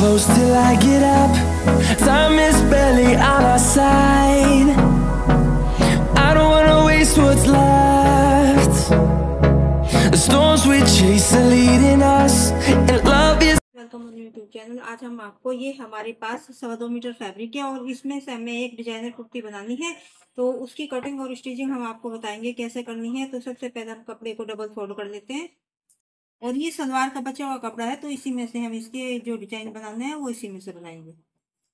close till I get up. Time is barely on our side. I don't wanna waste what's left. The storms we chase are leading us, and love is. Welcome on YouTube channel. आज हम आपको ये हमारे पास 2.25 metre fabric है और इसमें से हमें एक डिजाइनर कुर्ती बनानी है, तो उसकी कटिंग और स्टिचिंग हम आपको बताएंगे कैसे करनी है। तो सबसे पहले हम कपड़े को डबल फोल्ड कर लेते हैं और ये सलवार का बचा हुआ कपड़ा है, तो इसी में से हम इसके जो डिजाइन बनाने हैं वो इसी में से बनाएंगे।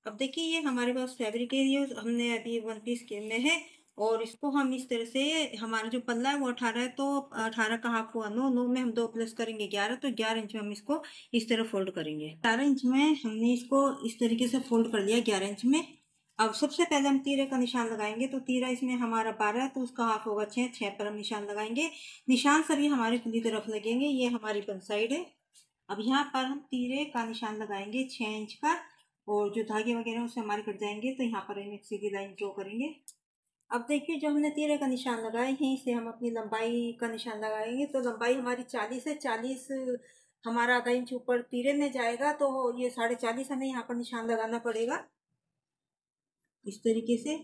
अब देखिए ये हमारे पास फैब्रिक है, ये हमने अभी 1 पीस के में है और इसको हम इस तरह से, हमारा जो पल्ला है वो 18 है, तो 18 का हाफ हुआ 9, 9 में हम 2 प्लस करेंगे 11, तो 11 इंच में हम इसको इस तरह फोल्ड करेंगे। 18 इंच में हमने इसको इस तरीके से फोल्ड कर लिया 11 इंच में। अब सबसे पहले हम तीरे का निशान लगाएंगे, तो तीरा इसमें हमारा 12 है, तो उसका हाफ होगा 6, 6 पर हम निशान लगाएंगे। निशान सभी हमारी खुली तरफ लगेंगे, ये हमारी फ्रंट साइड है। अब यहाँ पर हम तीरे का निशान लगाएंगे 6 इंच का, और जो धागे वगैरह उससे हमारे कट जाएंगे, तो यहाँ पर हम एक सीधी लाइन ड्रॉ करेंगे। अब देखिए जो हमने तीरे का निशान लगाए हैं, इसे हम अपनी लंबाई का निशान लगाएंगे। तो लंबाई हमारी 40 है, 40 हमारा आधा इंच ऊपर तीरे में जाएगा, तो ये 40.5 हमें यहाँ पर निशान लगाना पड़ेगा इस तरीके से।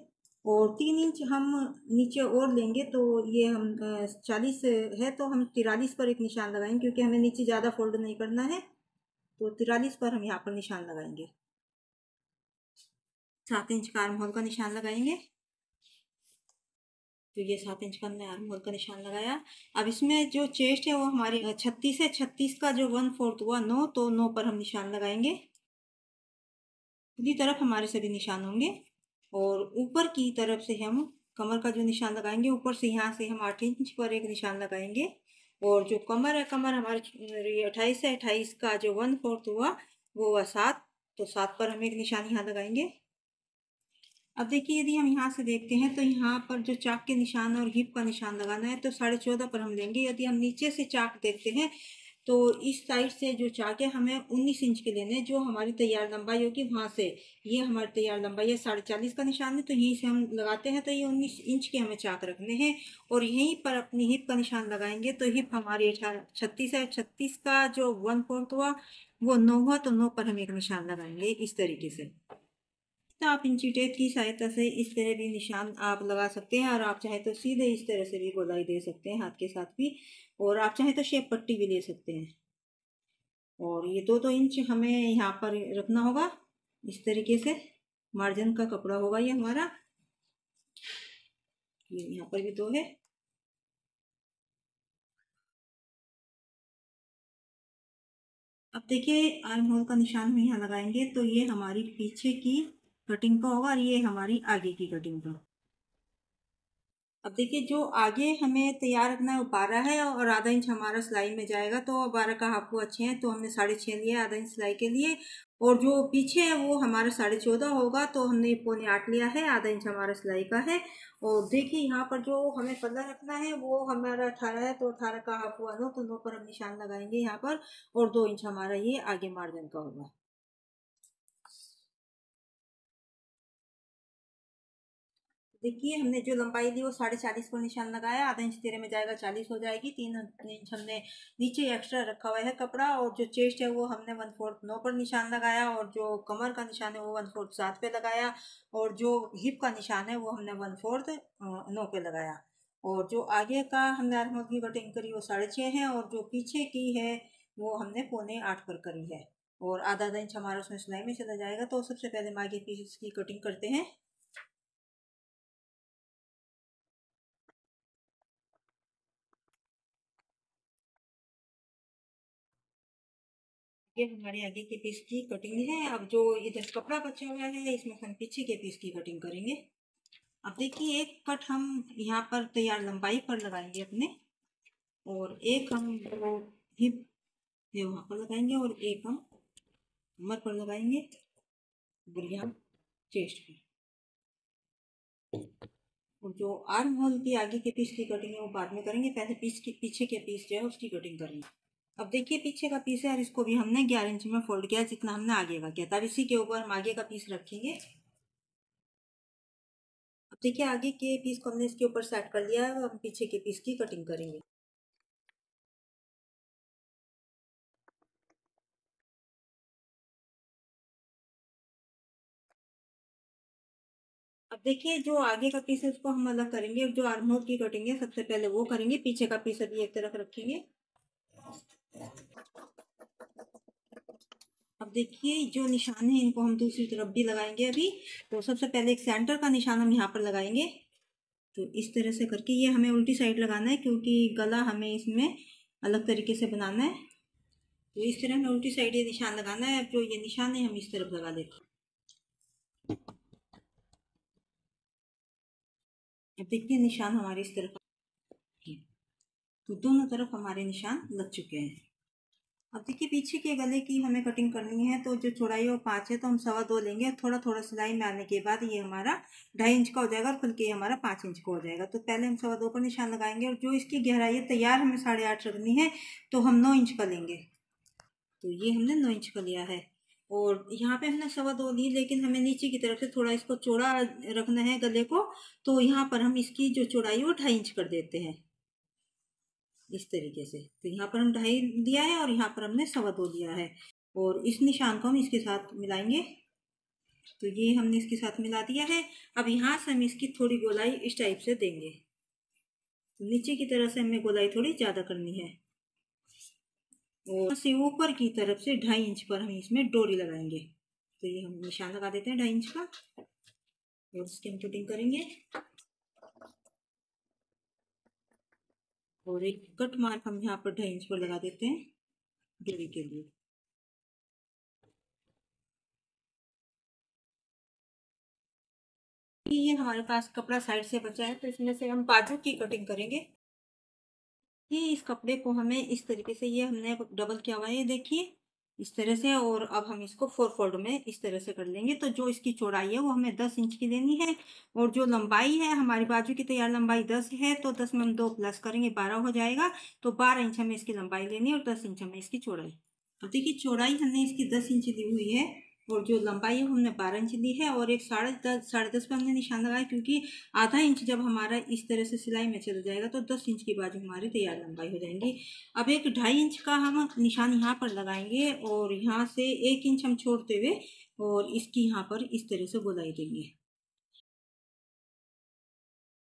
और 3 इंच हम नीचे और लेंगे, तो ये हम 40 है, तो हम 43 पर एक निशान लगाएंगे, क्योंकि हमें नीचे ज़्यादा फोल्ड नहीं करना है। तो 43 पर हम यहाँ पर निशान लगाएंगे। 7 इंच का आर्म होल का निशान लगाएंगे, तो ये 7 इंच का हमने आर्म होल का निशान लगाया। अब इसमें जो चेस्ट है वो हमारी 36 है, 36 का जो 1/4 हुआ 9, तो 9 पर हम निशान लगाएंगे। पूरी तरफ हमारे सभी निशान होंगे, और ऊपर की तरफ से हम कमर का जो निशान लगाएंगे, ऊपर से यहाँ से हम 8 इंच पर एक निशान लगाएंगे। और जो कमर है, कमर हमारी 28 है, 28 का जो 1/4 हुआ वो हुआ 7, तो 7 पर हम एक निशान यहाँ लगाएंगे। अब देखिए यदि हम यहाँ से देखते हैं, तो यहाँ पर जो चाक के निशान और हिप का निशान लगाना है, तो 14.5 पर हम लेंगे। यदि हम नीचे से चाक देखते हैं, तो इस साइड से जो चाक है हमें 19 इंच के लेने हैं, जो हमारी तैयार लंबाई होगी वहां से। ये हमारी तैयार लंबाई है, 40.5 का निशान है, तो यहीं से हम लगाते हैं, तो ये 19 इंच के हमें चाक रखने हैं। और यहीं पर अपनी हिप का निशान लगाएंगे, तो हिप हमारी 36 है, 36 का जो 1/4 हुआ वो 9 हुआ, तो 9 पर हम एक निशान लगाएंगे इस तरीके से। तो आप इंची टेप की सहायता से इस तरह भी निशान आप लगा सकते हैं, और आप चाहे तो सीधे इस तरह से भी गोलाई दे सकते हैं हाथ के साथ भी, और आप चाहे तो शेप पट्टी भी ले सकते हैं। और ये 2-2 इंच हमें यहाँ पर रखना होगा इस तरीके से। मार्जिन का कपड़ा होगा ये हमारा, ये यहाँ पर भी 2 है। अब देखिए आर्म होल का निशान हम यहाँ लगाएंगे, तो ये हमारी पीछे की कटिंग का होगा और ये हमारी आगे की कटिंग का। अब देखिए जो आगे हमें तैयार रखना है वो 12 है, और आधा इंच हमारा सिलाई में जाएगा, तो 12 का हाफ हुआ 6 है, तो हमने 6.5 लिया आधा इंच सिलाई के लिए। और जो पीछे है वो हमारा 14.5 होगा, तो हमने 7.25 लिया है, आधा इंच हमारा सिलाई का है। और देखिए यहाँ पर जो हमें पल्ला रखना है वो हमारा 18 है, तो 18 का हाफ हुआ 9, तो 9 पर हम निशान लगाएंगे यहाँ पर। और 2 इंच हमारा ये आगे मार्जिन का होगा। देखिए हमने जो लंबाई ली वो 40.5 पर निशान लगाया, आधा इंच तीरे में जाएगा 40 हो जाएगी। 3 इंच हमने नीचे एक्स्ट्रा रखा हुआ है कपड़ा, और जो चेस्ट है वो हमने 1/4 9 पर निशान लगाया, और जो कमर का निशान है वो 1/4 7 पे लगाया, और जो हिप का निशान है वो हमने 1/4 9 पे लगाया। और जो आगे का हमने आर्म होल की कटिंग करी वो 6.5 है, और जो पीछे की है वो हमने 7.25 पर करी है, और आधा आधा इंच हमारा उसमें सिलाई में चला जाएगा। तो सबसे पहले हम आगे पीस की कटिंग करते हैं। ये हमारे आगे के पीस की कटिंग है। अब जो इधर कपड़ा बचा हुआ है इसमें हम पीछे के पीस की कटिंग करेंगे। अब देखिए एक कट हम यहाँ पर तैयार लंबाई पर लगाएंगे अपने, और एक हम हिप पे वहाँ पर लगाएंगे, और एक हम कमर पर लगाएंगे, और यहाँ चेस्ट पे। और जो आर्म होल की आगे के पीस की कटिंग है वो बाद में करेंगे, पहले पीछे के पीस जो है उसकी कटिंग करेंगे। अब देखिए पीछे का पीस है, और इसको भी हमने 11 इंच में फोल्ड किया जितना हमने आगे का किया था। अब इसी के ऊपर हम आगे का पीस रखेंगे। अब देखिए आगे के पीस को हमने इसके ऊपर सेट कर लिया है, अब हम पीछे के पीस की कटिंग करेंगे। अब देखिए जो आगे का पीस है उसको हम अलग करेंगे, जो आर्म होल की कटिंग है सबसे पहले वो करेंगे, पीछे का पीस अभी एक तरफ रखेंगे। अब देखिए जो निशान है इनको हम दूसरी तरफ भी लगाएंगे अभी। तो सबसे पहले एक सेंटर का निशान हम यहाँ पर लगाएंगे। तो इस तरह से करके ये हमें उल्टी साइड लगाना है, क्योंकि गला हमें इसमें अलग तरीके से बनाना है। तो इस तरह हमें उल्टी साइड ये निशान लगाना है। अब जो ये निशान है हम इस तरफ लगा देते हैं। अब देखिए निशान हमारे इस तरफ है। तो दोनों तरफ हमारे निशान लग चुके हैं। अब देखिए पीछे के गले की हमें कटिंग करनी है। तो जो चौड़ाई और 5 है तो हम 2.25 लेंगे। थोड़ा थोड़ा सिलाई में आने के बाद ये हमारा 2.5 इंच का हो जाएगा और खुल के हमारा 5 इंच का हो जाएगा। तो पहले हम 2.25 पर निशान लगाएंगे और जो इसकी गहराई है तैयार हमें 8.5 रखनी है, तो हम 9 इंच का लेंगे। तो ये हमने 9 इंच का लिया है और यहाँ पे हमने 2.25 ली, लेकिन हमें नीचे की तरफ से थोड़ा इसको चौड़ा रखना है गले को। तो यहाँ पर हम इसकी जो चौड़ाई है वो 2.5 इंच कर देते हैं इस तरीके से। तो यहाँ पर हम 2.5 दिया है और यहाँ पर हमने 2.25 दिया है और इस निशान को हम इसके साथ मिलाएंगे। तो ये हमने इसके साथ मिला दिया है। अब यहाँ से हम इसकी थोड़ी गोलाई इस टाइप से देंगे। तो नीचे की तरफ से हमें गोलाई थोड़ी ज़्यादा करनी है और से ऊपर की तरफ से 2.5 इंच पर हम इसमें डोरी लगाएंगे। तो ये हम निशान लगा देते हैं 2.5 इंच का और इसकी हम कटिंग करेंगे और एक कट मार्क हम यहाँ पर 2.5 इंच पर लगा देते हैं डोरी के लिए। ये हमारे पास कपड़ा साइड से बचा है, तो इसमें से हम बाजू की कटिंग करेंगे। ये इस कपड़े को हमें इस तरीके से, ये हमने डबल किया हुआ है, ये देखिए इस तरह से। और अब हम इसको 4 फोल्ड में इस तरह से कर लेंगे। तो जो इसकी चौड़ाई है वो हमें 10 इंच की लेनी है और जो लंबाई है हमारी बाजू की तैयार लंबाई 10 है। तो 10 में हम 2 प्लस करेंगे 12 हो जाएगा। तो 12 इंच हमें इसकी लंबाई लेनी है और 10 इंच हमें इसकी चौड़ाई। अब देखिए चौड़ाई हमने इसकी 10 इंच दी हुई है और जो लंबाई है हमने 12 इंच दी है और एक 10.5 पे हमने निशान लगाया, क्योंकि आधा इंच जब हमारा इस तरह से सिलाई में चल जाएगा तो 10 इंच की बाजू हमारी तैयार लंबाई हो जाएंगी। अब एक 2.5 इंच का हम निशान यहाँ पर लगाएंगे और यहाँ से 1 इंच हम छोड़ते हुए और इसकी यहाँ पर इस तरह से गोलाई देंगे।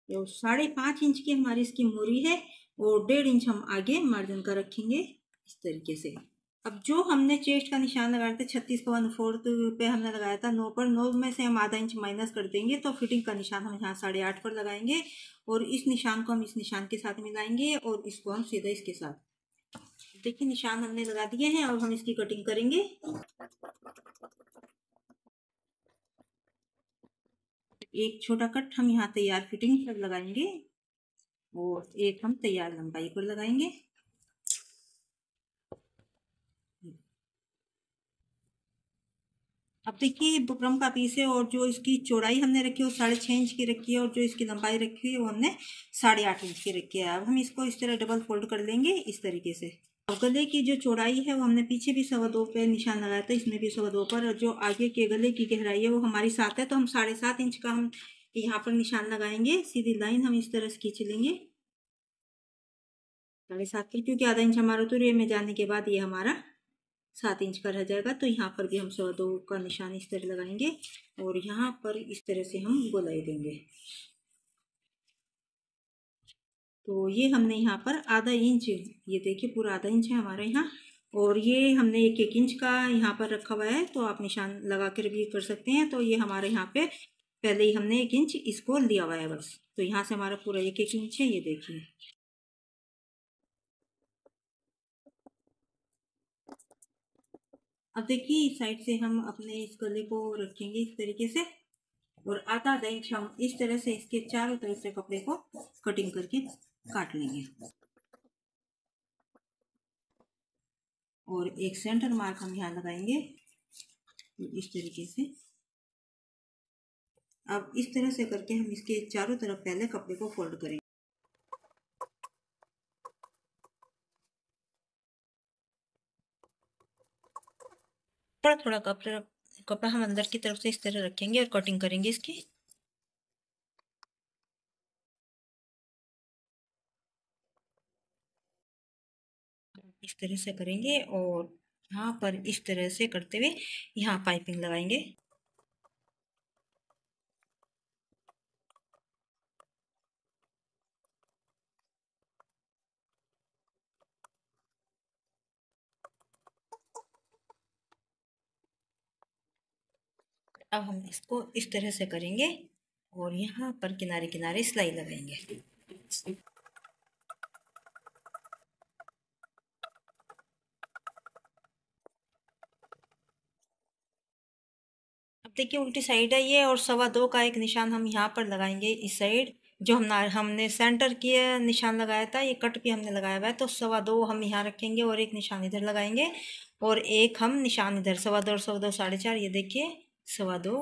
तो 5.5 इंच की हमारी इसकी मोरी है और 1.5 इंच हम आगे मार्जिन का रखेंगे इस तरीके से। अब जो हमने चेस्ट का निशान लगाया था 36 का 1/4 पे हमने लगाया था 9 पर, 9 में से हम आधा इंच माइनस कर देंगे। तो फिटिंग का निशान हम यहाँ 8.5 पर लगाएंगे और इस निशान को हम इस निशान के साथ मिलाएंगे और इसको हम सीधा इसके साथ। देखिए निशान हमने लगा दिए हैं और हम इसकी कटिंग करेंगे। एक छोटा कट हम यहाँ तैयार फिटिंग पर लगाएंगे और एक हम तैयार लंबाई पर लगाएंगे। अब देखिए बुकरम का पीस है और जो इसकी चौड़ाई हमने रखी है वो 6.5 इंच की रखी है और जो इसकी लंबाई रखी है वो हमने 8.5 इंच की रखी है। अब हम इसको इस तरह डबल फोल्ड कर लेंगे इस तरीके से। और गले की जो चौड़ाई है वो हमने पीछे भी 2.25 पे निशान लगाया था, इसमें भी 2.25 पर। और जो आगे के गले की गहराई है वो हमारी 7 है, तो हम 7.5 इंच का हम यहाँ पर निशान लगाएंगे। सीधी लाइन हम इस तरह से खींच लेंगे 7.5 की, क्योंकि आधा इंच हमारा तुरिये में जाने के बाद ये हमारा 7 इंच का रह जाएगा। तो यहाँ पर भी हम 2.25 का निशान इस तरह लगाएंगे और यहाँ पर इस तरह से हम गोलाई देंगे। तो ये हमने यहाँ पर आधा इंच, ये देखिए पूरा आधा इंच है हमारे यहाँ, और ये हमने 1-1 इंच का यहाँ पर रखा हुआ है। तो आप निशान लगा कर भी कर सकते हैं। तो ये हमारे यहाँ पे पहले ही हमने 1 इंच इसको लिया हुआ है बस। तो यहाँ से हमारा पूरा 1-1 इंच है, ये देखिए। अब देखिए इस साइड से हम अपने इस गले को रखेंगे इस तरीके से और आधा इंच हम इस तरह से इसके चारों तरफ से कपड़े को कटिंग करके काट लेंगे और एक सेंटर मार्क हम यहाँ लगाएंगे इस तरीके से। अब इस तरह से करके हम इसके चारों तरफ पहले कपड़े को फोल्ड करेंगे। थोड़ा थोड़ा कपड़ा हम अंदर की तरफ से इस तरह रखेंगे और कटिंग करेंगे इसकी। इस तरह से करेंगे और यहाँ पर इस तरह से करते हुए यहाँ पाइपिंग लगाएंगे। अब हम इसको इस तरह से करेंगे और यहाँ पर किनारे किनारे सिलाई लगाएंगे। अब देखिए उल्टी साइड है ये, और 2.25 का एक निशान हम यहाँ पर लगाएंगे इस साइड। जो हमने सेंटर किया निशान लगाया था, ये कट भी हमने लगाया हुआ है, तो 2.25 हम यहाँ रखेंगे और एक निशान इधर लगाएंगे और एक हम निशान इधर 2.25 2.25 4.5। ये देखिए 2.25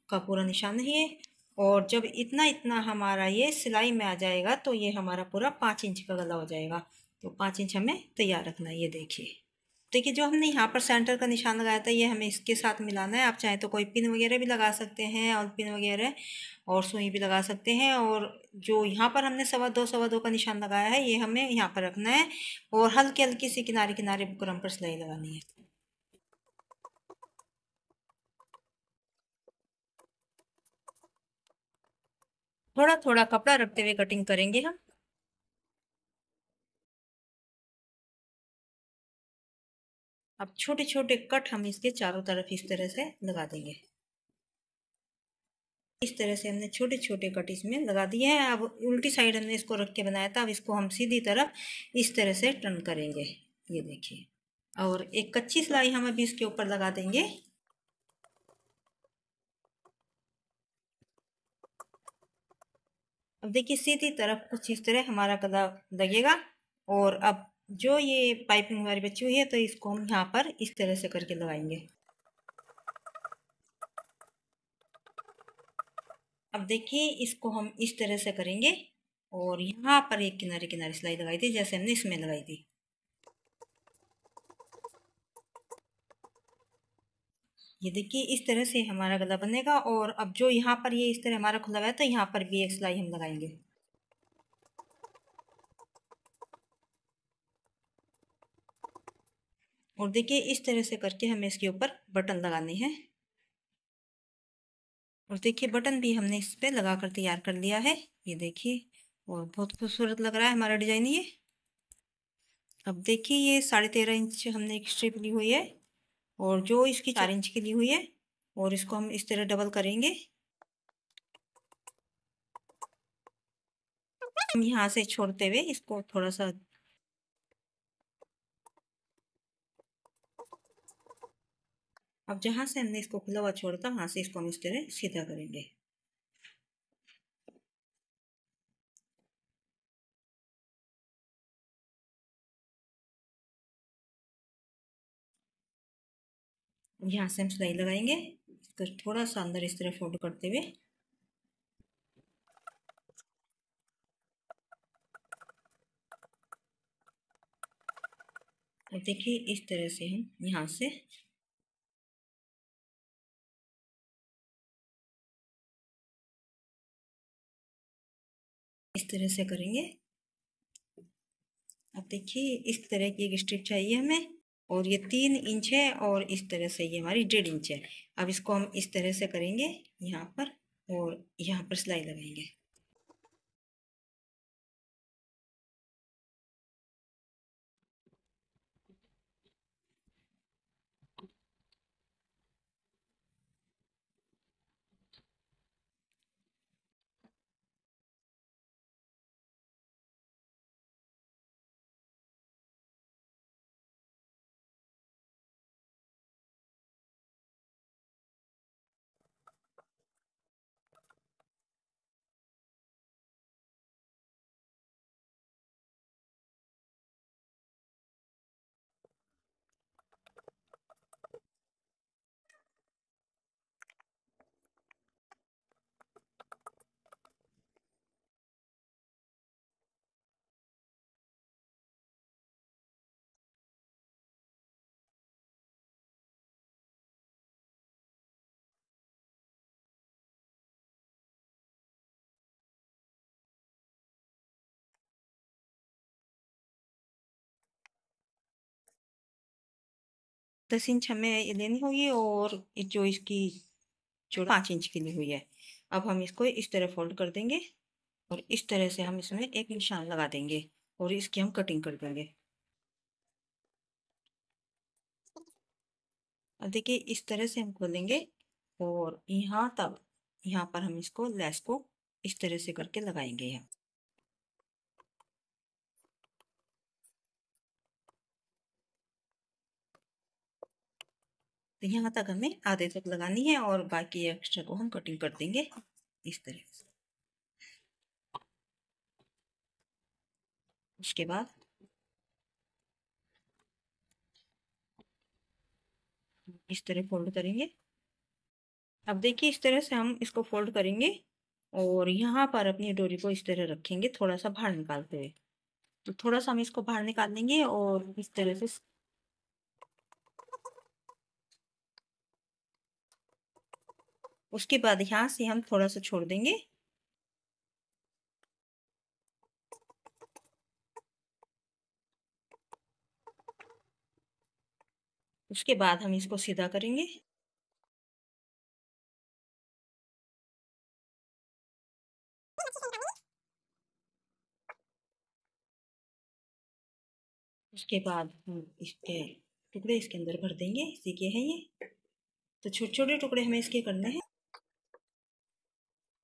का पूरा निशान है ये। और जब इतना इतना हमारा ये सिलाई में आ जाएगा तो ये हमारा पूरा 5 इंच का गला हो जाएगा। तो 5 इंच हमें तैयार रखना है। ये देखिए, देखिए जो हमने यहाँ पर सेंटर का निशान लगाया था ये हमें इसके साथ मिलाना है। आप चाहें तो कोई पिन वगैरह भी लगा सकते हैं, और पिन वगैरह और सुई भी लगा सकते हैं। और जो यहाँ पर हमने 2.25 का निशान लगाया है ये हमें यहाँ पर रखना है, और हल्की हल्की सी किनारे किनारे बुकरम पर सिलाई लगानी है। थोड़ा थोड़ा कपड़ा रखते हुए कटिंग करेंगे हम। अब छोटे छोटे कट हम इसके चारों तरफ इस तरह से लगा देंगे। इस तरह से हमने छोटे छोटे कट इसमें लगा दिए हैं। अब उल्टी साइड हमने इसको रख के बनाया था, अब इसको हम सीधी तरफ इस तरह से टर्न करेंगे। ये देखिए, और एक कच्ची सिलाई हम अभी इसके ऊपर लगा देंगे। अब देखिए सीधी तरफ कुछ इस तरह हमारा गला लगेगा। और अब जो ये पाइपिंग हमारी बची हुई है तो इसको हम यहाँ पर इस तरह से करके लगाएंगे। अब देखिए इसको हम इस तरह से करेंगे और यहाँ पर एक किनारे किनारे सिलाई लगाई थी जैसे हमने इसमें लगाई थी। ये देखिए इस तरह से हमारा गला बनेगा। और अब जो यहाँ पर ये इस तरह हमारा खुला हुआ है तो यहाँ पर भी एक सिलाई हम लगाएंगे। और देखिए इस तरह से करके हमें इसके ऊपर बटन लगाने हैं। और देखिए बटन भी हमने इस पे लगा कर तैयार कर लिया है। ये देखिए, और बहुत खूबसूरत लग रहा है हमारा डिजाइन ये। अब देखिए ये 13.5 इंच हमने एक स्ट्रिप ली हुई है, और जो इसकी 4 इंच की ली हुई है, और इसको हम इस तरह डबल करेंगे। हम यहाँ से छोड़ते हुए इसको थोड़ा सा, अब जहाँ से हमने इसको खुला हुआ छोड़ा था वहां से इसको हम इस तरह सीधा करेंगे। यहाँ से हम सिलाई लगाएंगे, इसको थोड़ा सा अंदर इस तरह फोल्ड करते हुए। अब देखिए इस तरह से हम यहाँ से इस तरह से करेंगे। अब देखिए इस तरह की एक स्ट्रिप चाहिए हमें, और ये 3 इंच है, और इस तरह से ये हमारी 1.5 इंच है। अब इसको हम इस तरह से करेंगे यहाँ पर, और यहाँ पर सिलाई लगाएंगे। दस इंच हमें ये लेनी होगी, और जो इसकी चौड़ाई 5 इंच की ली हुई है। अब हम इसको इस तरह फोल्ड कर देंगे, और इस तरह से हम इसमें एक निशान लगा देंगे, और इसकी हम कटिंग कर देंगे। अब देखिए इस तरह से हम खोलेंगे, और यहाँ तक, यहाँ पर हम इसको लेस को इस तरह से करके लगाएंगे यहाँ। तो यहाँ तक हमें आधे तक लगानी है और बाकी एक्स्ट्रा को हम कटिंग कर देंगे इस तरह से। उसके बाद इस तरह फोल्ड करेंगे। अब देखिए इस तरह से हम इसको फोल्ड करेंगे और यहाँ पर अपनी डोरी को इस तरह रखेंगे, थोड़ा सा बाहर निकालते हुए। तो थोड़ा सा हम इसको बाहर निकाल लेंगे और इस तरह से उसके बाद यहाँ से हम थोड़ा सा छोड़ देंगे। उसके बाद हम इसको सीधा करेंगे। उसके बाद हम इसके टुकड़े इसके अंदर भर देंगे। इसी के हैं ये, तो छोटे छोटे टुकड़े हमें इसके करने हैं।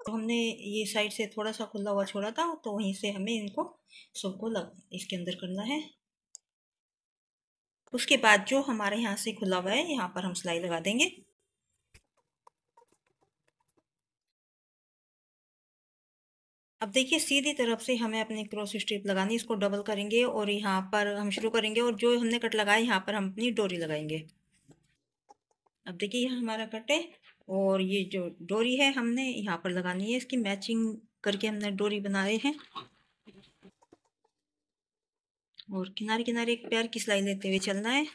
तो हमने ये साइड से थोड़ा सा खुला हुआ छोड़ा था, तो वहीं से हमें इनको सबको इसके अंदर करना है। उसके बाद जो हमारे यहाँ से खुला हुआ है यहाँ पर हम सिलाई लगा देंगे। अब देखिए सीधी तरफ से हमें अपनी क्रॉस स्ट्रिप लगानी, इसको डबल करेंगे और यहाँ पर हम शुरू करेंगे और जो हमने कट लगाया यहाँ पर हम अपनी डोरी लगाएंगे। अब देखिए ये हमारा कट है और ये जो डोरी है हमने यहाँ पर लगानी है, इसकी मैचिंग करके हमने डोरी बना रहे हैं। और किनारे किनारे एक प्यार की सिलाई लेते हुए चलना है।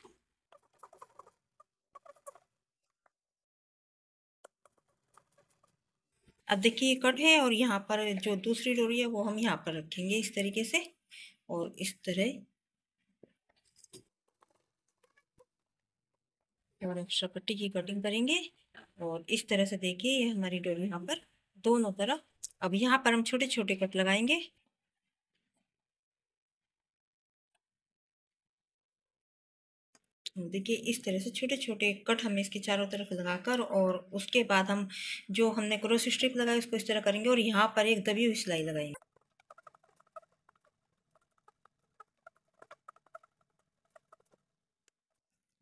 अब देखिए कट है और यहाँ पर जो दूसरी डोरी है वो हम यहाँ पर रखेंगे इस तरीके से और इस तरह, और एक्स्ट्रा पट्टी की कटिंग करेंगे और इस तरह से देखिए ये हमारी डोरी यहाँ पर दोनों तरफ। अब यहाँ पर हम छोटे छोटे कट लगाएंगे। देखिए इस तरह से छोटे छोटे कट हमें इसके चारों तरफ लगाकर और उसके बाद हम जो हमने क्रॉस स्ट्रिप लगाई उसको इस तरह करेंगे और यहाँ पर एक दबी हुई सिलाई लगाएंगे।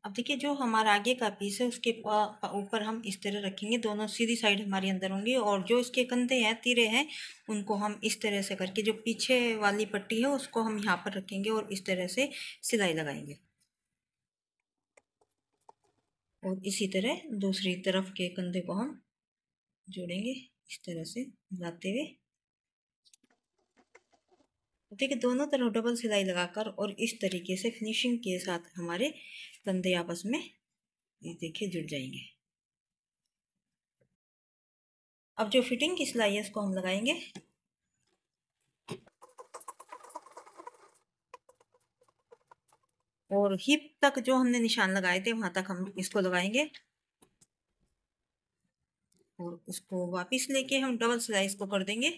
अब देखिए जो हमारा आगे का पीस है उसके ऊपर हम इस तरह रखेंगे, दोनों सीधी साइड हमारी अंदर होंगी और जो इसके कंधे हैं तीरे हैं उनको हम इस तरह से करके जो पीछे वाली पट्टी है उसको हम यहाँ पर रखेंगे और इस तरह से सिलाई लगाएंगे। और इसी तरह दूसरी तरफ के कंधे को हम जोड़ेंगे इस तरह से मिलाते हुए। देखिए दोनों तरफ डबल सिलाई लगाकर और इस तरीके से फिनिशिंग के साथ हमारे कंधे आपस में ये देखिए जुड़ जाएंगे। अब जो फिटिंग की सिलाई है इसको हम लगाएंगे। और हिप तक जो हमने निशान लगाए थे वहां तक हम इसको लगाएंगे और उसको वापस लेके हम डबल सिलाई इसको कर देंगे।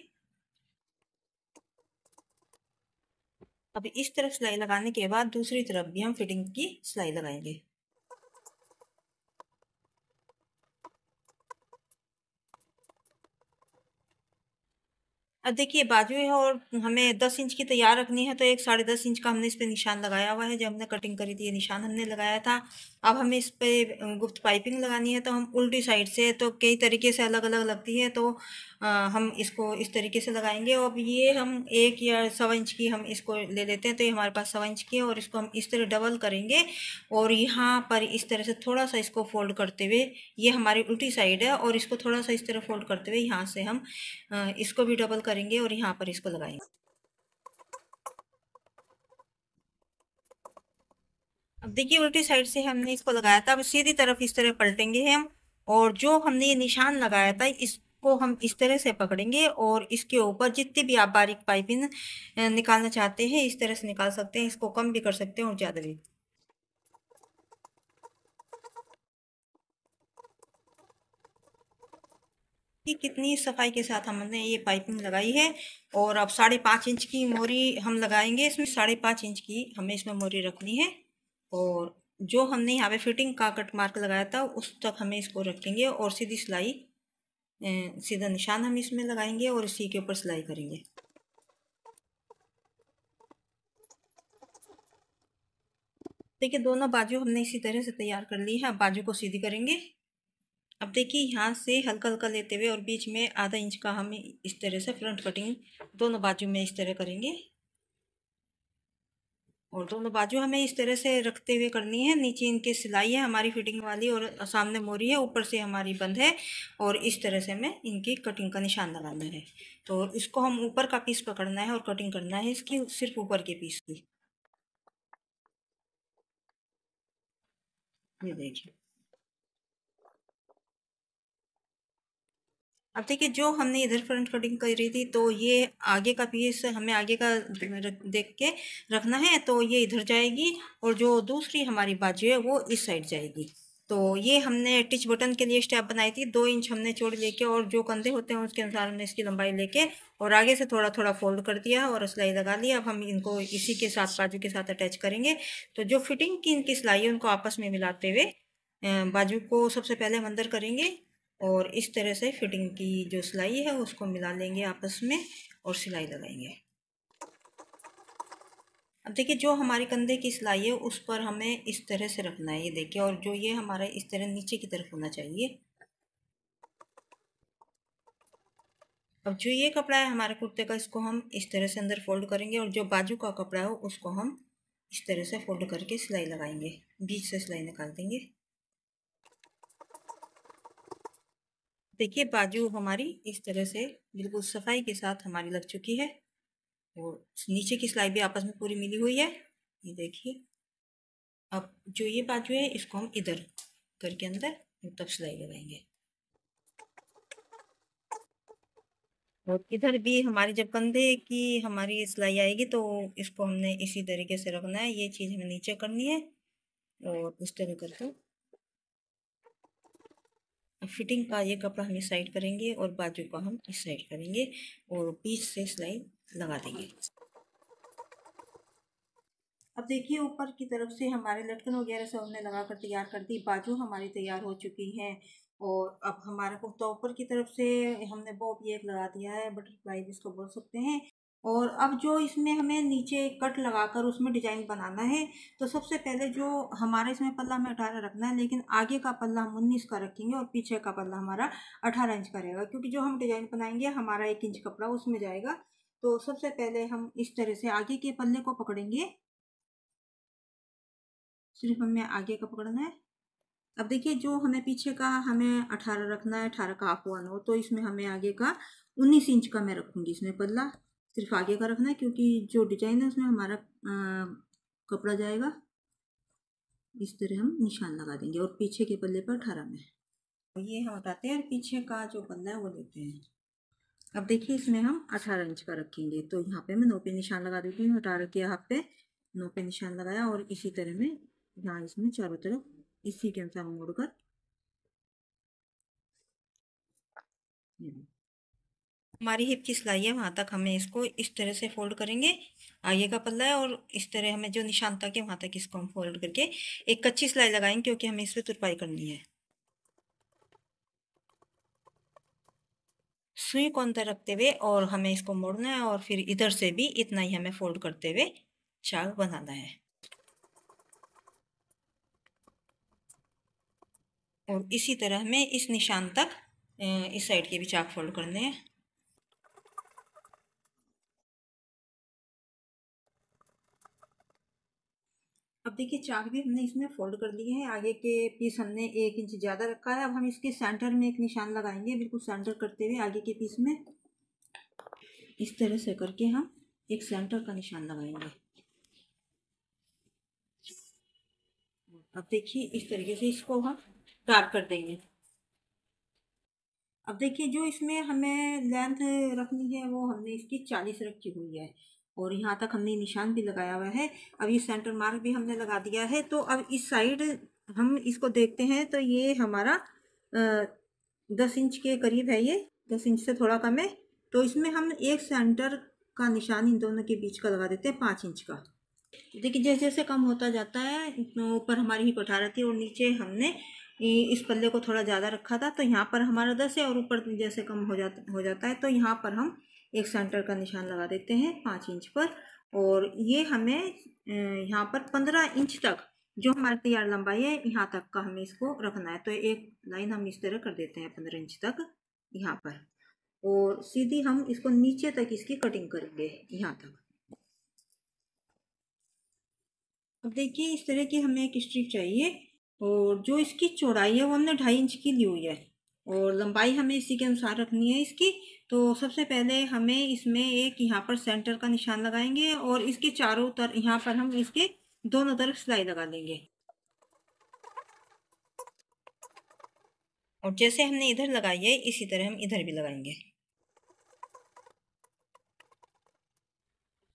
अब इस तरफ सिलाई लगाने के बाद दूसरी तरफ भी हम फिटिंग की सिलाई लगाएंगे। अब देखिए बाजू है और हमें 10 इंच की तैयार रखनी है, तो एक 10.5 इंच का हमने इस पे निशान लगाया हुआ है। जब हमने कटिंग करी थी ये निशान हमने लगाया था। अब हमें इस पे गुप्त पाइपिंग लगानी है, तो हम उल्टी साइड से, तो कई तरीके से अलग अलग लगती है, तो हम इसको इस तरीके से लगाएंगे। अब ये हम 1 या 1.25 इंच की हम इसको ले लेते हैं, तो ये हमारे पास 1.25 इंच की है और इसको हम इस तरह डबल करेंगे और यहाँ पर इस तरह से थोड़ा सा इसको फोल्ड करते हुए, ये हमारी उल्टी साइड है और इसको थोड़ा सा इस तरह फोल्ड करते हुए यहाँ से हम इसको भी डबल करेंगे और यहाँ पर इसको लगाएंगे। अब देखिए उल्टी साइड से हमने इसको लगाया था, अब सीधी तरफ इस तरह पलटेंगे हम और जो हमने ये निशान लगाया था इसको हम इस तरह से पकड़ेंगे और इसके ऊपर जितनी भी आप बारीक पाइपिंग निकालना चाहते हैं इस तरह से निकाल सकते हैं, इसको कम भी कर सकते हैं और ज़्यादा भी। कि कितनी सफाई के साथ हमने ये पाइपिंग लगाई है। और अब 5.5 इंच की मोरी हम लगाएंगे इसमें, 5.5 इंच की हमें इसमें मोरी रखनी है और जो हमने यहाँ पे फिटिंग का कट मार्क लगाया था उस तक हमें इसको रखेंगे और सीधी सिलाई, सीधा निशान हम इसमें लगाएंगे और इसी के ऊपर सिलाई करेंगे। देखिए दोनों बाजू हमने इसी तरह से तैयार कर ली है। अब बाजू को सीधी करेंगे। अब देखिए यहाँ से हल्का हल्का लेते हुए और बीच में आधा इंच का हम इस तरह से फ्रंट कटिंग दोनों बाजू में इस तरह करेंगे और दोनों बाजू हमें इस तरह से रखते हुए करनी है। नीचे इनकी सिलाई है हमारी फिटिंग वाली और सामने मोरी है, ऊपर से हमारी बंद है और इस तरह से हमें इनकी कटिंग का निशान लगाना है। तो इसको हम ऊपर का पीस पकड़ना है और कटिंग करना है इसकी, सिर्फ ऊपर के पीस की। ये देखिए। अब देखिए जो हमने इधर फ्रंट कटिंग करी थी तो ये आगे का पीस हमें आगे का देख के रखना है, तो ये इधर जाएगी और जो दूसरी हमारी बाजू है वो इस साइड जाएगी। तो ये हमने टिच बटन के लिए स्टेप बनाई थी। 2 इंच हमने चौड़ी लेके और जो कंधे होते हैं उसके अनुसार हमने इसकी लंबाई लेके और आगे से थोड़ा थोड़ा फोल्ड कर दिया और सिलाई लगा ली। अब हम इनको इसी के साथ बाजू के साथ अटैच करेंगे। तो जो फिटिंग की इनकी सिलाई है उनको आपस में मिलाते हुए बाजू को सबसे पहले हम अंदर करेंगे और इस तरह से फिटिंग की जो सिलाई है उसको मिला लेंगे आपस में और सिलाई लगाएंगे। अब देखिए जो हमारी कंधे की सिलाई है उस पर हमें इस तरह से रखना है, ये देखिए, और जो ये हमारा इस तरह नीचे की तरफ होना चाहिए। अब जो ये कपड़ा है हमारे कुर्ते का, इसको हम इस तरह से अंदर फोल्ड करेंगे और जो बाजू का कपड़ा है उसको हम इस तरह से फोल्ड करके सिलाई लगाएंगे, बीच से सिलाई निकाल देंगे। देखिए बाजू हमारी इस तरह से बिल्कुल सफाई के साथ हमारी लग चुकी है और नीचे की सिलाई भी आपस में पूरी मिली हुई है, ये देखिए। अब जो ये बाजू है इसको हम इधर करके अंदर तब सिलाई लगाएंगे और इधर भी हमारी जब कंधे की हमारी सिलाई आएगी तो इसको हमने इसी तरीके से रखना है। ये चीज़ हमें नीचे करनी है और इस तरह करके फिटिंग का ये कपड़ा हम इस साइड करेंगे और बाजू का हम इस साइड करेंगे और बीच से सिलाई लगा देंगे। अब देखिए ऊपर की तरफ से हमारे लटकन वगैरह सब हमने लगा कर तैयार कर दी। बाजू हमारी तैयार हो चुकी है और अब हमारा कुर्ता ऊपर की तरफ से हमने बॉब ये लगा दिया है, बटरफ्लाई जिसको बोल सकते हैं। और अब जो इसमें हमें नीचे कट लगाकर उसमें डिजाइन बनाना है, तो सबसे पहले जो हमारा इसमें पल्ला में 18 रखना है, लेकिन आगे का पल्ला हम 19 का रखेंगे और पीछे का पल्ला हमारा 18 इंच का रहेगा, क्योंकि जो हम डिजाइन बनाएंगे हमारा 1 इंच कपड़ा उसमें जाएगा। तो सबसे पहले हम इस तरह से आगे के पल्ले को पकड़ेंगे, सिर्फ हमें आगे का पकड़ना है। अब देखिए जो हमें पीछे का हमें 18 रखना है, 18 का हाफ 1 हो, तो इसमें हमें आगे का 19 इंच का मैं रखूंगी। इसमें पल्ला सिर्फ आगे का रखना है क्योंकि जो डिजाइन है उसमें हमारा कपड़ा जाएगा। इस तरह हम निशान लगा देंगे और पीछे के पल्ले पर 18 में तो ये हम हटाते हैं और पीछे का जो पल्ला है वो लेते हैं। अब देखिए इसमें हम 18 इंच का रखेंगे, तो यहाँ पे मैं 9 पे निशान लगा देती हूँ। 18 के हाफ पे 9 पे निशान लगाया और इसी तरह में यहाँ इसमें चारों तरफ इसी के अनुसार मोड़कर हमारी हिप की सिलाई है वहाँ तक हमें इसको इस तरह से फोल्ड करेंगे। आगे का पल्ला है और इस तरह हमें जो निशान तक है वहाँ तक इसको हम फोल्ड करके एक कच्ची सिलाई लगाएंगे, क्योंकि हमें इस पर तुरपाई करनी है। सुई को अंदर रखते हुए और हमें इसको मोड़ना है और फिर इधर से भी इतना ही हमें फोल्ड करते हुए चाक बनाना है और इसी तरह हमें इस निशान तक इस साइड के भी चाक फोल्ड करने हैं। अब देखिए चाक भी हमने इसमें फोल्ड कर लिए हैं। आगे के पीस हमने 1 इंच ज़्यादा रखा है। अब हम इसके सेंटर में एक निशान लगाएंगे, बिल्कुल सेंटर करते हुए आगे के पीस में इस तरह से करके हम एक सेंटर का निशान लगाएंगे। अब देखिए इस तरीके से इसको हम टार्क कर देंगे। अब देखिए जो इसमें हमें लेंथ रखनी है वो हमने इसकी 40 रखी हुई है और यहाँ तक हमने निशान भी लगाया हुआ है। अब ये सेंटर मार्क भी हमने लगा दिया है। तो अब इस साइड हम इसको देखते हैं तो ये हमारा 10 इंच के करीब है, ये 10 इंच से थोड़ा कम है। तो इसमें हम एक सेंटर का निशान इन दोनों के बीच का लगा देते हैं 5 इंच का। देखिए जैसे जैसे कम होता जाता है, ऊपर हमारी हिप 18 थी और नीचे हमने इस पल्ले को थोड़ा ज़्यादा रखा था, तो यहाँ पर हमारा 10 है और ऊपर जैसे कम हो जाता है तो यहाँ पर हम एक सेंटर का निशान लगा देते हैं 5 इंच पर। और ये हमें यहाँ पर 15 इंच तक जो हमारी तैयार लंबाई है यहाँ तक का हमें इसको रखना है। तो एक लाइन हम इस तरह कर देते हैं 15 इंच तक यहाँ पर, और सीधी हम इसको नीचे तक इसकी कटिंग करेंगे यहाँ तक। अब देखिए इस तरह की हमें एक स्ट्रिप चाहिए, और जो इसकी चौड़ाई है वो हमने 2.5 इंच की ली हुई है और लंबाई हमें इसी के अनुसार रखनी है इसकी। तो सबसे पहले हमें इसमें एक यहाँ पर सेंटर का निशान लगाएंगे और इसके चारों तरफ यहाँ पर हम इसके दोनों तरफ सिलाई लगा देंगे। और जैसे हमने इधर लगाई है इसी तरह हम इधर भी लगाएंगे।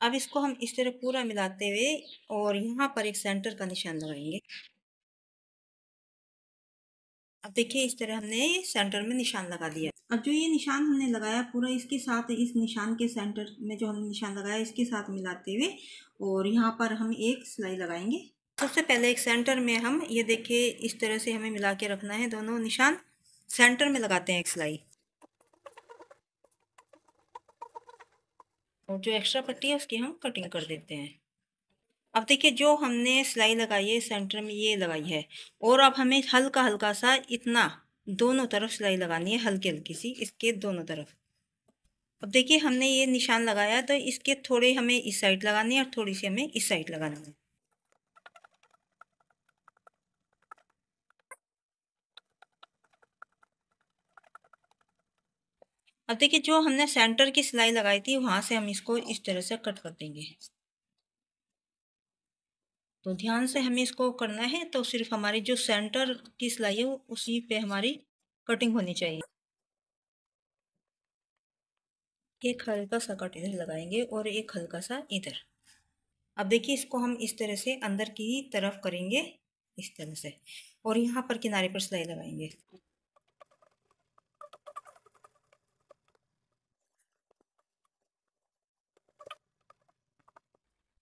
अब इसको हम इस तरह पूरा मिलाते हुए और यहाँ पर एक सेंटर का निशान लगाएंगे। अब देखिए इस तरह हमने सेंटर में निशान लगा दिया। अब जो ये निशान हमने लगाया पूरा इसके साथ, इस निशान के सेंटर में जो हमने निशान लगाया इसके साथ मिलाते हुए और यहाँ पर हम एक सिलाई लगाएंगे। सबसे पहले एक सेंटर में हम ये देखिए इस तरह से हमें मिला के रखना है, दोनों निशान सेंटर में लगाते हैं एक सिलाई, और जो एक्स्ट्रा पट्टी है उसकी हम कटिंग कर देते हैं। अब देखिए जो हमने सिलाई लगाई है सेंटर में ये लगाई है, और अब हमें हल्का हल्का सा इतना दोनों तरफ सिलाई लगानी है, हल्की हल्की सी इसके दोनों तरफ। अब देखिए हमने ये निशान लगाया तो इसके थोड़े हमें इस साइड लगाने हैं और थोड़ी सी हमें इस साइड लगाना है। अब देखिए जो हमने सेंटर की सिलाई लगाई थी वहां से हम इसको इस तरह से कट कर देंगे। तो ध्यान से हमें इसको करना है, तो सिर्फ हमारी जो सेंटर की सिलाई है उसी पे हमारी कटिंग होनी चाहिए। एक हल्का सा कट इधर लगाएंगे और एक हल्का सा इधर। अब देखिए इसको हम इस तरह से अंदर की तरफ करेंगे इस तरह से, और यहाँ पर किनारे पर सिलाई लगाएंगे।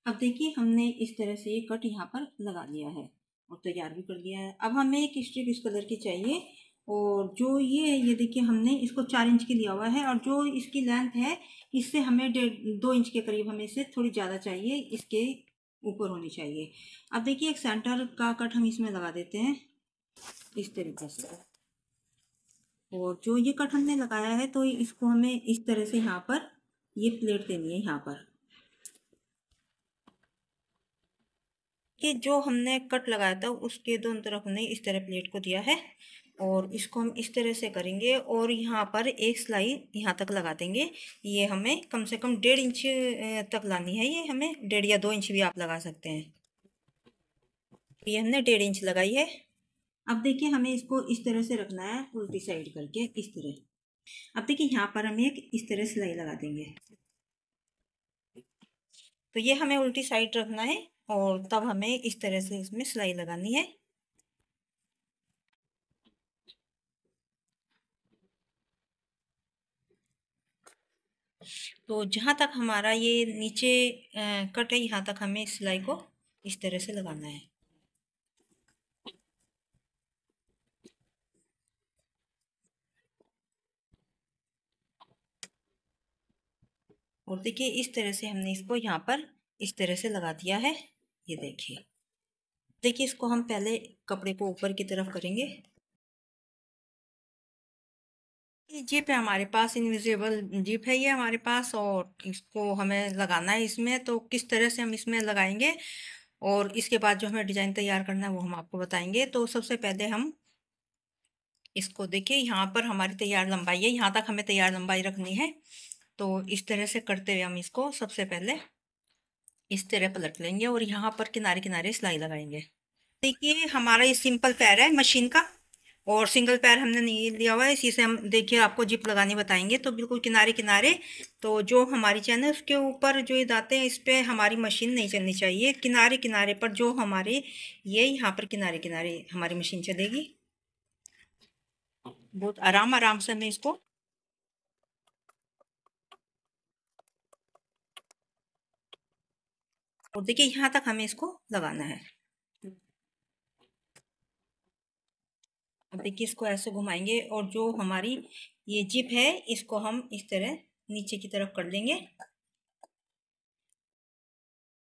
अब देखिए हमने इस तरह से कट यहाँ पर लगा लिया है और तैयार भी कर लिया है। अब हमें एक स्ट्रिप इस कलर की चाहिए, और जो ये देखिए हमने इसको 4 इंच की लिया हुआ है और जो इसकी लेंथ है इससे हमें 2 इंच के करीब हमें इसे थोड़ी ज़्यादा चाहिए, इसके ऊपर होनी चाहिए। अब देखिए एक सेंटर का कट हम इसमें लगा देते हैं इस तरीके से, और जो ये कट हमने लगाया है तो इसको हमें इस तरह से यहाँ पर ये प्लेट देनी है यहाँ पर। कि जो हमने कट लगाया था उसके दोनों तरफ हमने इस तरह प्लेट को दिया है, और इसको हम इस तरह से करेंगे और यहाँ पर एक सिलाई यहाँ तक लगा देंगे। ये हमें कम से कम 1.5 इंच तक लानी है, ये हमें 1.5 या 2 इंच भी आप लगा सकते हैं। ये हमने 1.5 इंच लगाई है। अब देखिए हमें इसको इस तरह से रखना है उल्टी साइड करके इस तरह। अब देखिए यहाँ पर हम एक इस तरह सिलाई लगा देंगे। तो ये हमें उल्टी साइड रखना है और तब हमें इस तरह से इसमें सिलाई लगानी है। तो जहाँ तक हमारा ये नीचे कट है यहाँ तक हमें सिलाई को इस तरह से लगाना है। और देखिए इस तरह से हमने इसको यहाँ पर इस तरह से लगा दिया है। ये देखिए इसको हम पहले कपड़े को ऊपर की तरफ करेंगे। जिप है हमारे पास, इनविजिबल जिप है ये हमारे पास, और इसको हमें लगाना है इसमें। तो किस तरह से हम इसमें लगाएंगे और इसके बाद जो हमें डिजाइन तैयार करना है वो हम आपको बताएंगे। तो सबसे पहले हम इसको देखिए यहाँ पर हमारी तैयार लंबाई है, यहाँ तक हमें तैयार लंबाई रखनी है। तो इस तरह से करते हुए हम इसको सबसे पहले इस तरह पलट लेंगे और यहाँ पर किनारे किनारे सिलाई लगाएंगे। देखिए हमारा ये सिंपल पैर है मशीन का, और सिंगल पैर हमने नहीं लिया हुआ है, इसी से हम देखिए आपको जिप लगानी बताएंगे। तो बिल्कुल किनारे किनारे, तो जो हमारी चैन है उसके ऊपर जो ये दांते हैं इस पे हमारी मशीन नहीं चलनी चाहिए। किनारे किनारे पर जो हमारे ये यहाँ पर किनारे किनारे हमारी मशीन चलेगी। बहुत आराम आराम से हमें इसको और देखिए यहाँ तक हमें इसको लगाना है। अब देखिए इसको ऐसे घुमाएंगे और जो हमारी ये जिप है इसको हम इस तरह नीचे की तरफ कर देंगे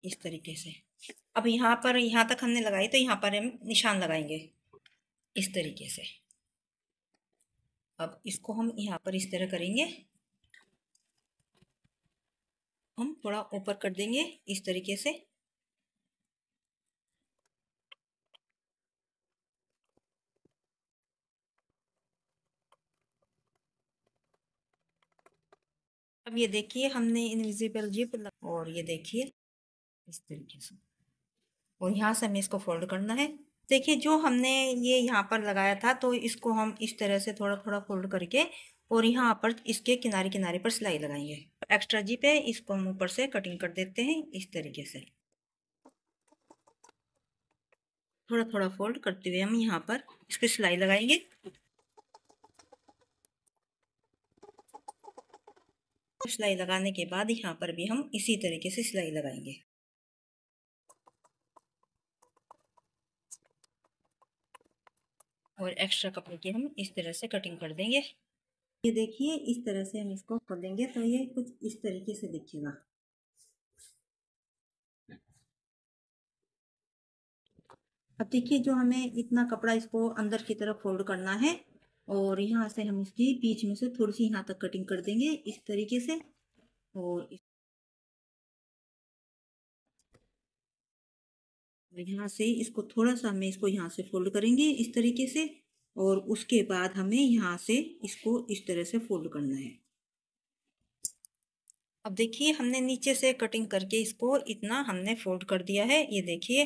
इस तरीके से। अब यहाँ पर यहाँ तक हमने लगाई तो यहाँ पर हम निशान लगाएंगे इस तरीके से। अब इसको हम यहाँ पर इस तरह करेंगे, हम थोड़ा ऊपर कर देंगे इस तरीके से। अब ये देखिए हमने इनविजिबल जिप और ये देखिए इस तरीके से, और यहाँ से हमें इसको फोल्ड करना है। देखिए जो हमने ये यहाँ पर लगाया था तो इसको हम इस तरह से थोड़ा थोड़ा फोल्ड करके और यहाँ पर इसके किनारे किनारे पर सिलाई लगाएंगे। एक्स्ट्रा जिप है इसको हम ऊपर से कटिंग कर देते हैं इस तरीके से। थोड़ा थोड़ा फोल्ड करते हुए हम यहाँ पर इस पर सिलाई लगाएंगे। सिलाई लगाने के बाद यहाँ पर भी हम इसी तरीके से सिलाई लगाएंगे। और एक्स्ट्रा कपड़े की हम इस तरह से कटिंग कर देंगे। ये देखिए इस तरह से हम इसको खोलेंगे तो ये कुछ इस तरीके से दिखेगा। अब देखिए जो हमें इतना कपड़ा इसको अंदर की तरफ फोल्ड करना है और यहाँ से हम इसकी बीच में से थोड़ी सी यहाँ तक कटिंग कर देंगे इस तरीके से। और यहाँ से इसको थोड़ा सा हमें इसको यहाँ से फोल्ड करेंगे इस तरीके से और उसके बाद हमें यहाँ से इसको इस तरह से फोल्ड करना है। अब देखिए हमने नीचे से कटिंग करके इसको इतना हमने फोल्ड कर दिया है ये देखिए।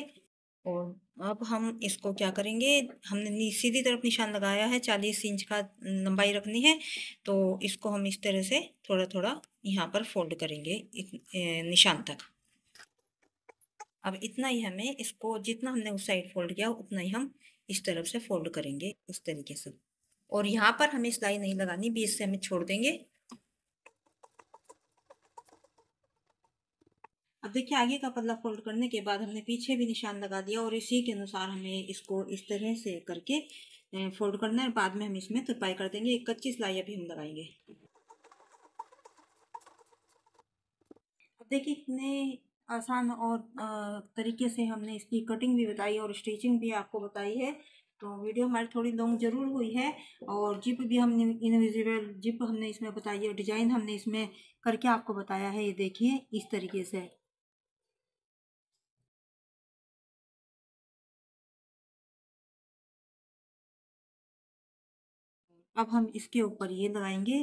और अब हम इसको क्या करेंगे, हमने सीधी तरफ निशान लगाया है 40 इंच का लंबाई रखनी है तो इसको हम इस तरह से थोड़ा थोड़ा यहाँ पर फोल्ड करेंगे निशान तक। अब इतना ही हमें इसको जितना हमने उस साइड फोल्ड किया उतना ही हम इस तरफ से फोल्ड करेंगे इस तरीके से। और यहाँ पर हमें सिलाई नहीं लगानी, बीच से हमें छोड़ देंगे। अब देखिए आगे का पल्ला फोल्ड करने के बाद हमने पीछे भी निशान लगा दिया और इसी के अनुसार हमें इसको इस तरह से करके फोल्ड करना है। बाद में हम इसमें तुरपाई कर देंगे, एक कच्ची सिलाई अभी हम लगाएंगे। अब देखिए कितने आसान और तरीके से हमने इसकी कटिंग भी बताई और स्टिचिंग भी आपको बताई है। तो वीडियो हमारी थोड़ी लॉन्ग जरूर हुई है और जिप भी हमने इनविजिबल जिप हमने इसमें बताई है और डिजाइन हमने इसमें करके आपको बताया है। ये देखिए इस तरीके से। अब हम इसके ऊपर ये लगाएंगे,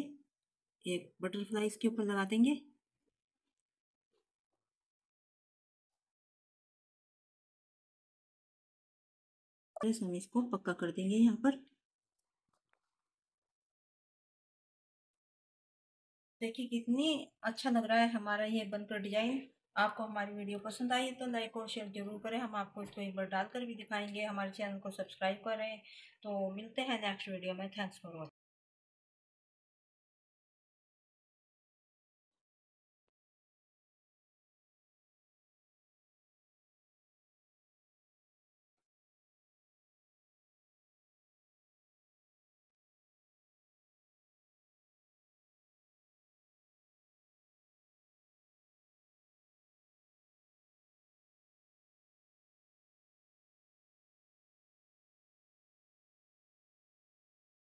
एक बटरफ्लाई इसके ऊपर लगा देंगे। हम इसको पक्का कर देंगे यहाँ पर। देखिए कितनी अच्छा लग रहा है हमारा ये बनकर डिजाइन। आपको हमारी वीडियो पसंद आई तो लाइक और शेयर जरूर करें। हम आपको इसको एक बार डालकर भी दिखाएंगे। हमारे चैनल को सब्सक्राइब करें। तो मिलते हैं नेक्स्ट वीडियो में। Thanks for watching.